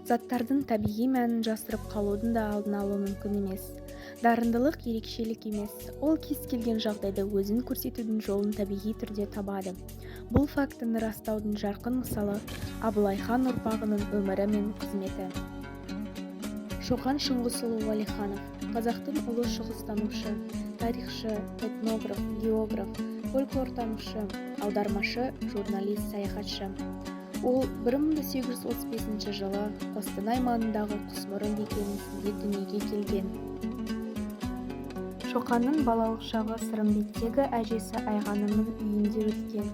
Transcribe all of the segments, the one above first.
Заттардың табиғи мәнін жасырып қалудың да алдын алу мүмкін емес. Дарындылық ерекшелік емес, ол кез келген жағдайда өзін көрсетудің жолын табиғи түрде табады. Бұл фактіні растаудың жарқын мысалы Абылай хан ұрпағының өмірі мен қызметі. Шоқан Шыңғысұлы Уәлиханов, қазақтың ұлы шығыстанушы, тарихшы, этнограф, географ, фольклортанушы, аудармашы, журналист, саяхатшы. Ол 1835 жылы Қостанай маңындағы Құсмұрын бекінісінде дүниеге келген. Шоқанның балалық шағы Сырымбеттегі әжесі Айғанымның үйінде өткен.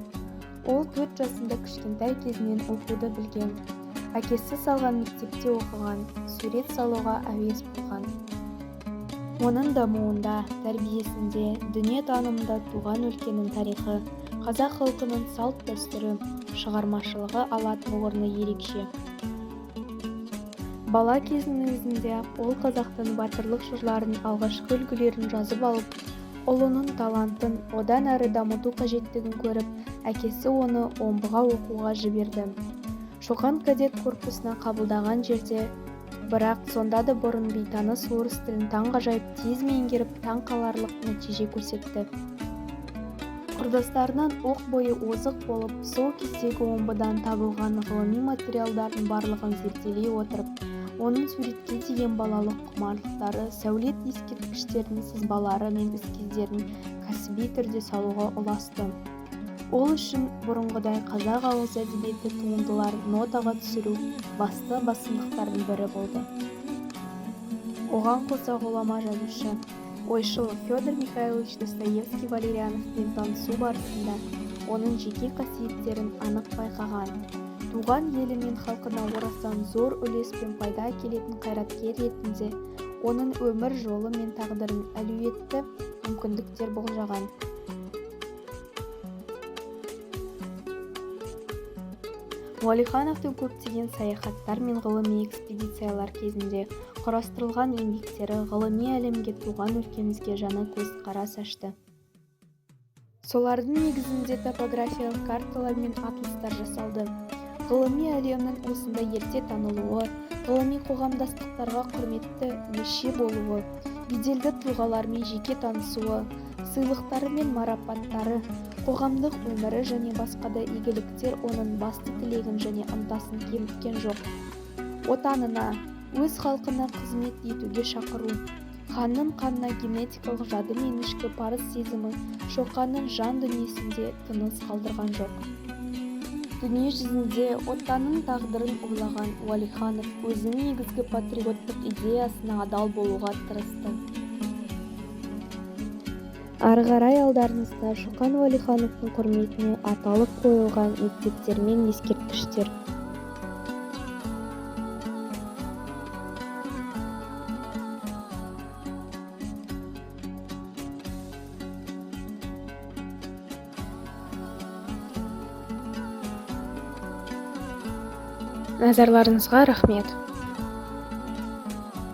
Ол 4 жасында кішкентай кезінен оқуды білген. Әкесі салған мектепте оқыған, сурет салуға әуес болған. Оның дамуында, тәрбиесінде, дүниетанымында туған өлкенің тарихы, қазақ халқының салт дәстүрі, шығармашылығы алатын орны ерекше. Бала кезінің өзінде ол қазақтың батырлық жырларын алғашқы үлгілерін жазып алып, ұлының талантын одан әрі дамыту қажеттігін көріп, әкесі оны омбыға оқуға жіберді. Шоқан кадет корпусына қабылдаған жерде, бірақ сонда да бұрын бейтаныс орыс тілін таңғажайып тез меңгеріп таң қаларлық нәтиже көрсетті. Құрдастарынан оқ бойы озық болып, сол кездегі омбыдан табылған ғылыми материалдардың барлығын зерделей отырып, оның суретке деген балалық құмарлықтары, сәулет ескерткіштерінің сызбалары мен эскиздерін кәсіби түрде салуға ұласты. Ол үшін бұрынғыдай қазақ ауыз әдебиеті туындыларын нотаға түсіру басты басымдықтардың бірі болды. Оған қоса ғұлама жазушы, ойшыл Федор Михайлович Достоевский Валерьяновпен танысу барысында оның жеке қасиеттерін анық байқаған. Туған елі мен халқына орасан зор үлес пен пайда әкелетін қайраткер ретінде оның өмір жолы мен тағдырын әлеуетті мүмкіндіктер болжаған. Уәлихановтың көптеген саяхаттар мен ғылыми экспедициялар кезінде құрастырылған еңбектері ғылыми әлемге туған өлкемізге жаңа көзқарас ашты. Солардың негізінде топографиялық карталар мен атластар жасалды. Ғылыми әлемнің осында ерте танылуы, ғылыми қоғамдастықтарға құрметті мүше болуы, беделді тұлғалармен жеке танысуы, сыйлықтары мен марапаттары, қоғамдық өмірі және басқа да игіліктер оның басты тілегін және ынтасын кеміткен жоқ. Отанына, өз халқына қызмет етуге шақыру. Ханның қанына генетикалық жады мен ішкі парыз сезімі Шоқанның жан дүниесінде тыныс қалдырған жоқ. Дүние жүзінде отанның тағдырын ойлаған Уәлиханов өзінің негізгі патриоттық идеясына адал болуға тырысты. Ары қарай алдарыңызда Шоқан Уәлихановтың құрметіне аталып қойылған мектептер мен ескерткіштер. Назарларыңызға рахмет.